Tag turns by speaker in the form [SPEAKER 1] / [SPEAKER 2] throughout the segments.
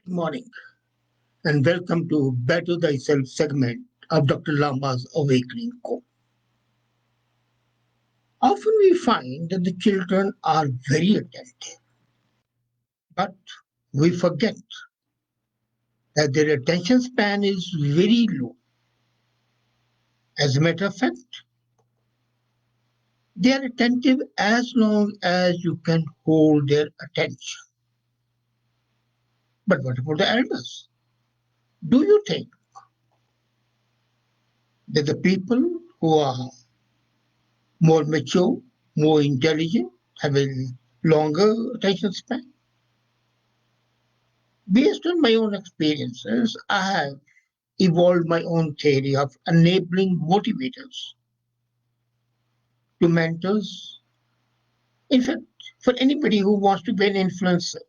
[SPEAKER 1] Good morning and welcome to Better Thyself segment of Dr. Lamba's Awakening Call. Often we find that the children are very attentive, but we forget that their attention span is very low. As a matter of fact, they are attentive as long as you can hold their attention. But what about the elders? Do you think that the people who are more mature, more intelligent, have a longer attention span? Based on my own experiences, I have evolved my own theory of enabling motivators to mentors. In fact, for anybody who wants to be an influencer,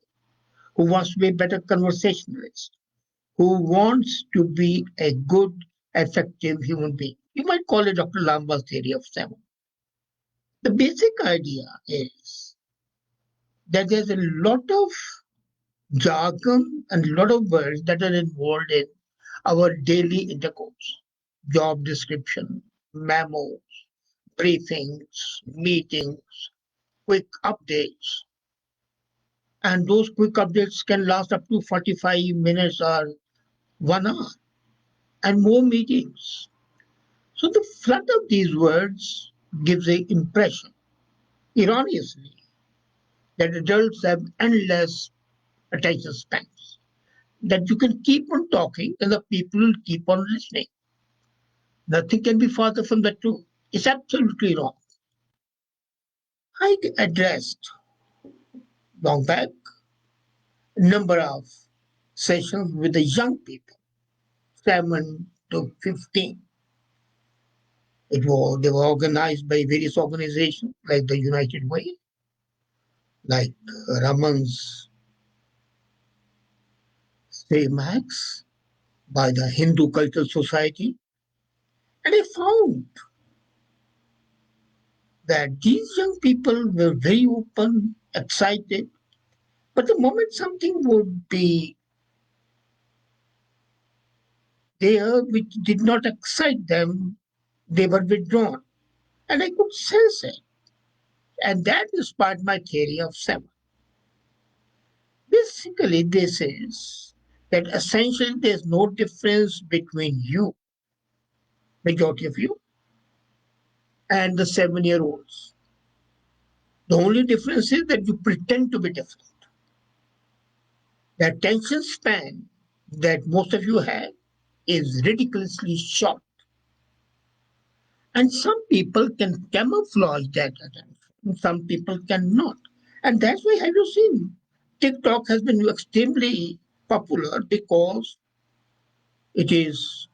[SPEAKER 1] who wants to be a better conversationalist, who wants to be a good, effective human being. You might call it Dr. Lamba's theory of seven. The basic idea is that there's a lot of jargon and a lot of words that are involved in our daily intercourse, job description, memos, briefings, meetings, quick updates. And those quick updates can last up to 45 minutes or 1 hour and more meetings. So the flood of these words gives a impression, erroneously, that adults have endless attention spans, that you can keep on talking and the people will keep on listening. Nothing can be farther from the truth. It's absolutely wrong. I addressed long back a number of sessions with the young people, 7 to 15. They were organized by various organizations like the United Way, like Raman's Say Max, by the Hindu Cultural Society. And I found that these young people were very open, excited, but the moment something would be there which did not excite them, they were withdrawn. And I could sense it. And that inspired my theory of seven. Basically, this is that essentially there's no difference between you, majority of you, and the 7-year olds. The only difference is that you pretend to be different. The attention span that most of you have is ridiculously short. And some people can camouflage that attention, some people cannot. And that's why, have you seen, TikTok has been extremely popular because it is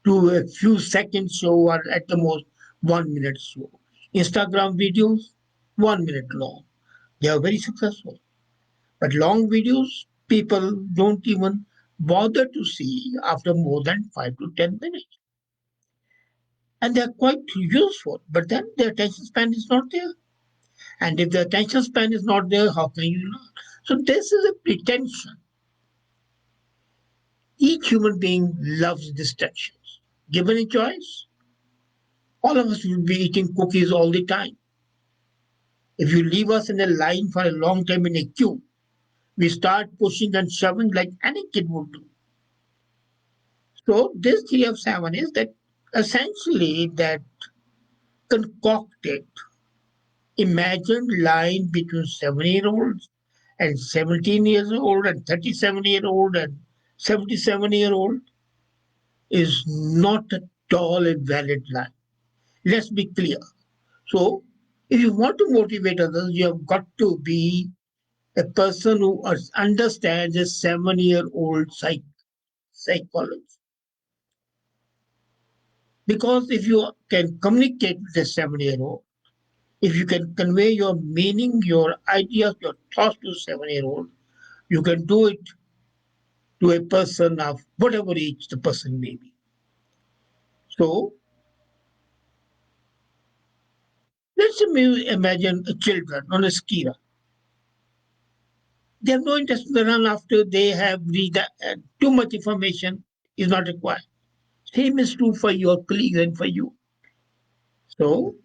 [SPEAKER 1] to a few seconds show or at the most 1 minute show. Instagram videos, 1 minute long. They are very successful. But long videos, people don't even bother to see after more than 5 to 10 minutes. And they're quite useful, but then the attention span is not there. And if the attention span is not there, how can you learn? So this is a pretension. Each human being loves distractions. Given a choice, all of us will be eating cookies all the time. If you leave us in a line for a long time in a queue, we start pushing and shoving like any kid would do. So this theory of seven is that essentially that concocted, imagined line between 7-year-olds and 17 years old and 37-year-old and 77-year-old is not at all a valid line. Let's be clear. So, if you want to motivate others, you have got to be a person who understands a 7-year-old psychology. Because if you can communicate with a 7-year-old, if you can convey your meaning, your ideas, your thoughts to a 7-year-old, you can do it to a person of whatever age the person may be. So, let's imagine children on a ski run. They have no interest in the run after they have read too much information is not required. Same is true for your colleagues and for you. So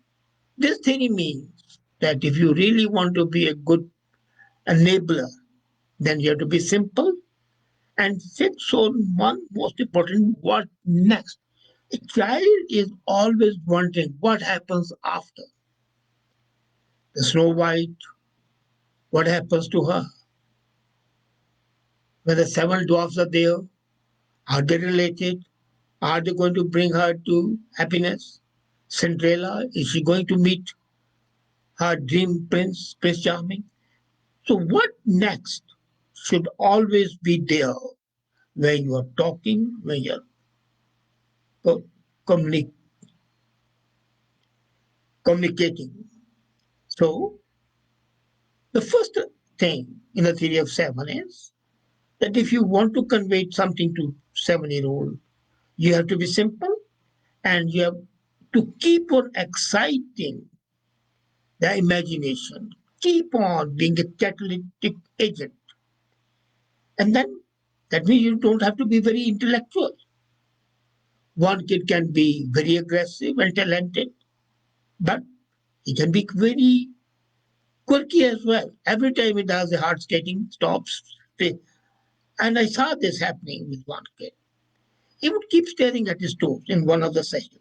[SPEAKER 1] this theory means that if you really want to be a good enabler, then you have to be simple and fix on one most important what next. A child is always wondering what happens after. The Snow White, what happens to her? When the seven dwarfs are there, are they related? Are they going to bring her to happiness? Cinderella, is she going to meet her dream prince, Prince Charming? So, what next should always be there when you are talking, when you're co- communi- communicating. So, the first thing in the theory of seven is that if you want to convey something to 7-year old, you have to be simple and you have to keep on exciting the imagination, keep on being a catalytic agent. And then that means you don't have to be very intellectual. One kid can be very aggressive and talented, but he can be very quirky as well. Every time he does the hard skating, stops. And I saw this happening with one kid. He would keep staring at his toes in one of the sessions.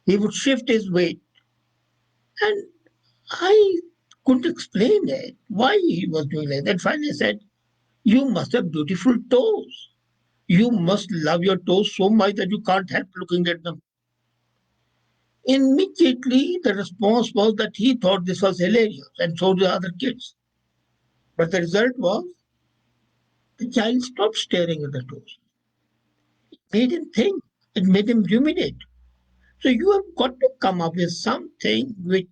[SPEAKER 1] He would shift his weight, and I couldn't explain it, why he was doing like that. Finally, I said, you must have beautiful toes. You must love your toes so much that you can't help looking at them. Immediately, the response was that he thought this was hilarious, and so did the other kids. But the result was the child stopped staring at the toes. It made him think, it made him ruminate. So you have got to come up with something which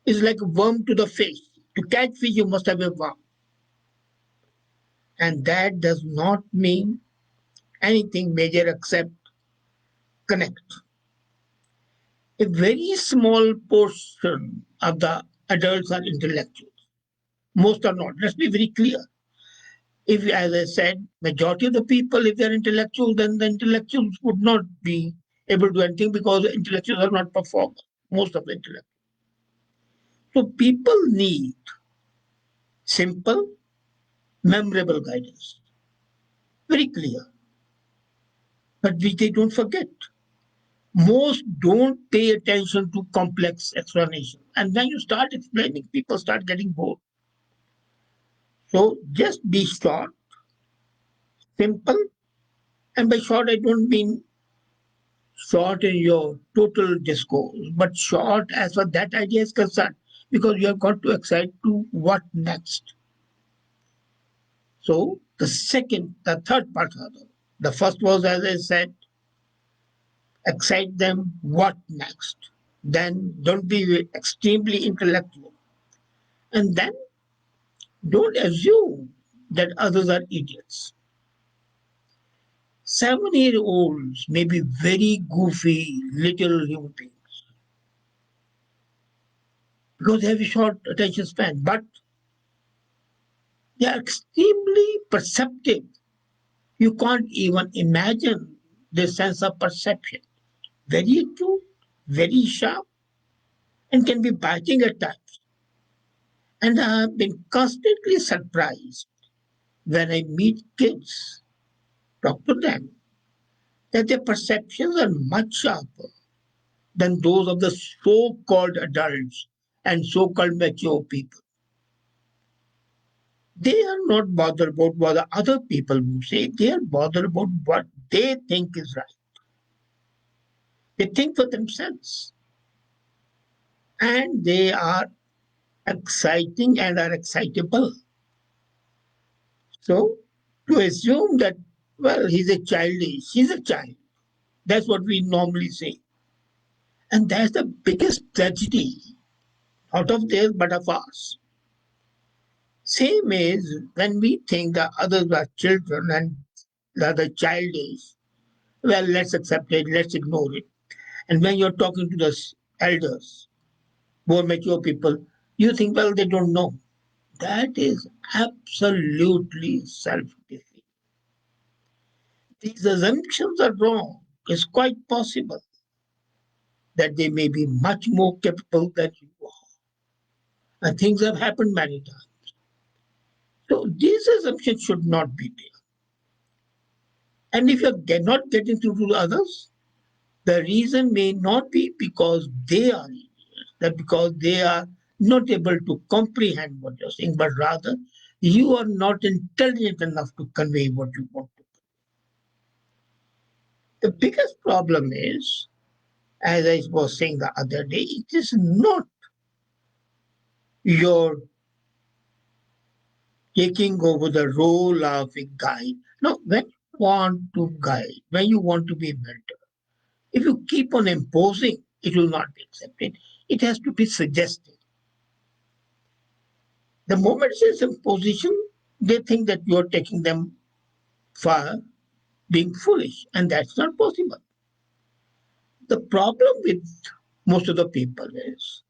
[SPEAKER 1] is like a worm to the fish. To catch fish, you must have a worm. And that does not mean anything major except connect. A very small portion of the adults are intellectuals. Most are not. Let's be very clear. If, as I said, majority of the people, if they're intellectuals, then the intellectuals would not be able to do anything because the intellectuals are not performers. Most of the intellectuals. So people need simple, memorable guidance. Very clear, but which they don't forget. Most don't pay attention to complex explanation. And when you start explaining, people start getting bored. So just be short, simple, and by short, I don't mean short in your total discourse, but short as far that idea is concerned, because you have got to excite to what next. So the third part, rather. The first was, as I said, excite them what next. Then don't be extremely intellectual. And then don't assume that others are idiots. 7-year olds may be very goofy little human beings because they have a short attention span, but they are extremely perceptive. You can't even imagine their sense of perception. Very acute, very sharp, and can be biting at times. And I have been constantly surprised when I meet kids, talk to them, that their perceptions are much sharper than those of the so called adults and so called mature people. They are not bothered about what the other people will say, they are bothered about what they think is right. They think for themselves. And they are exciting and are excitable. So to assume that, well, he's a childish, he's a child. That's what we normally say. And that's the biggest tragedy, not of theirs, but of ours. Same is when we think the others are children and the other childish. Well, let's accept it, let's ignore it. And when you're talking to the elders, more mature people, you think, well, they don't know. That is absolutely self-defeating. These assumptions are wrong. It's quite possible that they may be much more capable than you are. And things have happened many times. So these assumptions should not be there. And if you're not getting through to others, the reason may not be because they are idiots, that because they are not able to comprehend what you're saying, but rather you are not intelligent enough to convey what you want to. The biggest problem is, as I was saying the other day, it is not your taking over the role of a guide. No, when you want to guide, when you want to be a mentor, if you keep on imposing, it will not be accepted. It has to be suggested. The moment it's imposition, they think that you are taking them far, being foolish, and that's not possible. The problem with most of the people is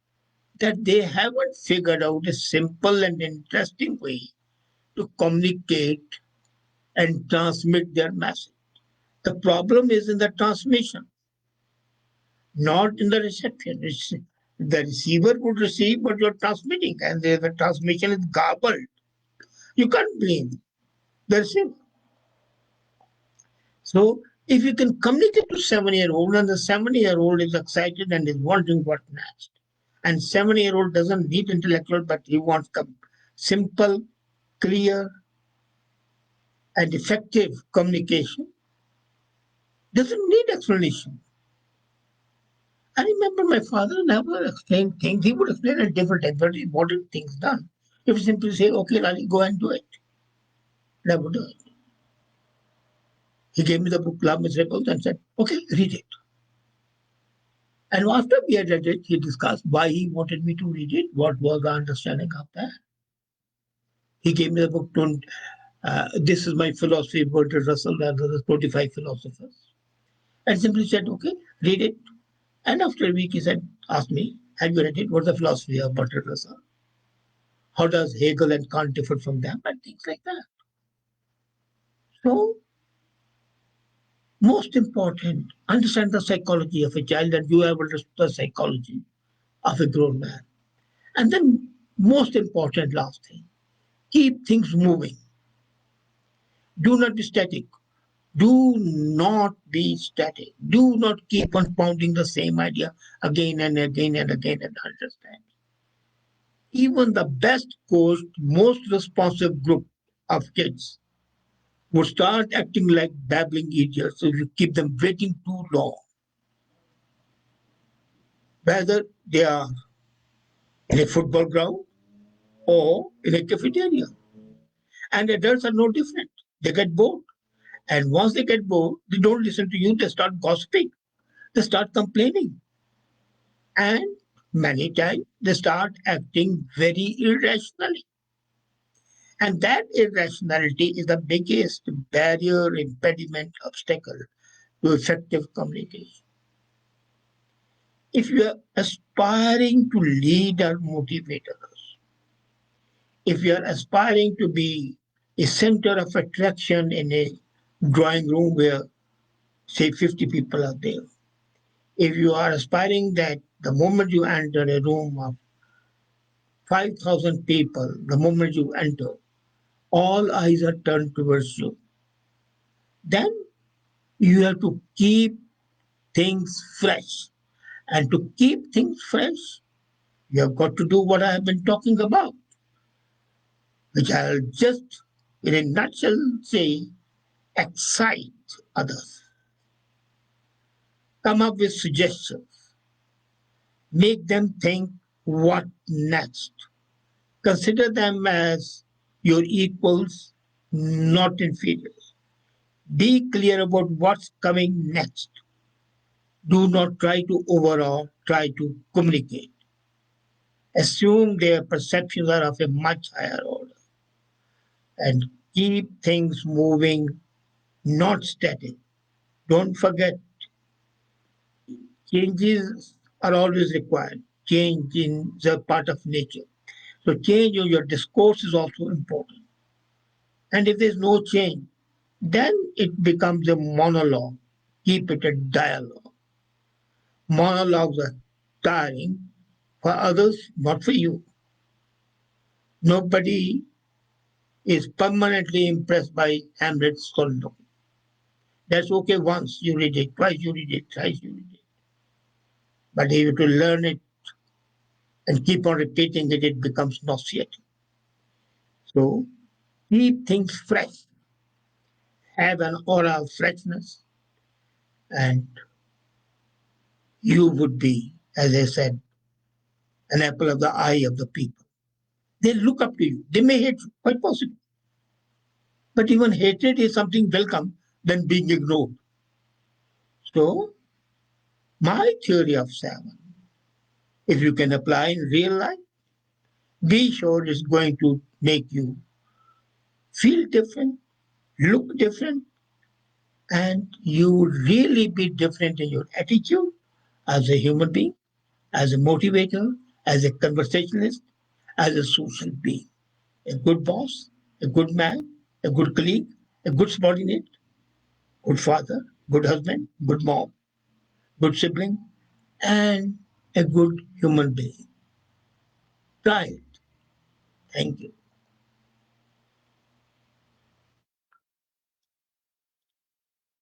[SPEAKER 1] that they haven't figured out a simple and interesting way to communicate and transmit their message. The problem is in the transmission, not in the reception. The receiver would receive what you're transmitting, and the transmission is garbled. You can't blame the receiver. So if you can communicate to 7-year-old and the 7-year-old is excited and is wondering what next, and 7-year-old doesn't need intellectual, but he wants simple, clear, and effective communication, doesn't need explanation. I remember my father never explained things. He would explain at different times, but he wanted things done. He would simply say, okay, Lali, go and do it. Never do it. He gave me the book, Love Miserables, and said, okay, read it. And after we had read it, he discussed why he wanted me to read it, what was the understanding of that. He gave me the book, This is My Philosophy, Bertrand Russell, and the 25 philosophers. And simply said, okay, read it. And after a week, he said, asked me, have you read it? What's the philosophy of Bertrand Russell? How does Hegel and Kant differ from them? And things like that. So, most important, understand the psychology of a child, and you have understood the psychology of a grown man. And then, most important, last thing, keep things moving. Do not be static. Do not be static. Do not keep on pounding the same idea again and again and again and understand. Even the best coached, most responsive group of kids would start acting like babbling idiots if you keep them waiting too long, whether they are in a football ground or in a cafeteria. And adults are no different. They get bored. And once they get bored, they don't listen to you, they start gossiping, they start complaining. And many times they start acting very irrationally. And that irrationality is the biggest barrier, impediment, obstacle to effective communication. If you are aspiring to lead or motivate others, if you are aspiring to be a center of attraction in a drawing room where, say, 50 people are there, if you are aspiring that the moment you enter a room of 5,000 people, the moment you enter, all eyes are turned towards you, then you have to keep things fresh. And to keep things fresh, you have got to do what I have been talking about, which I'll just, in a nutshell, say excite others. Come up with suggestions. Make them think what next. Consider them as your equals, not inferiors. Be clear about what's coming next. Do not try to overhaul, try to communicate. Assume their perceptions are of a much higher order and keep things moving, not static. Don't forget, changes are always required. Change is a part of nature. So change in your discourse is also important. And if there's no change, then it becomes a monologue. Keep it a dialogue. Monologues are tiring for others, not for you. Nobody is permanently impressed by Hamlet's soliloquy. That's okay once you read it, twice you read it, thrice you read it. But if you have to learn it and keep on repeating it, it becomes nauseating. So keep things fresh, have an aura of freshness, and you would be, as I said, an apple of the eye of the people. They look up to you. They may hate you, quite possible. But even hatred is something welcome than being ignored. So, my theory of seven, if you can apply in real life, be sure it's going to make you feel different, look different, and you really be different in your attitude as a human being, as a motivator, as a conversationalist, as a social being. A good boss, a good man, a good colleague, a good subordinate, good father, good husband, good mom, good sibling, and a good human being. Try it. Thank you.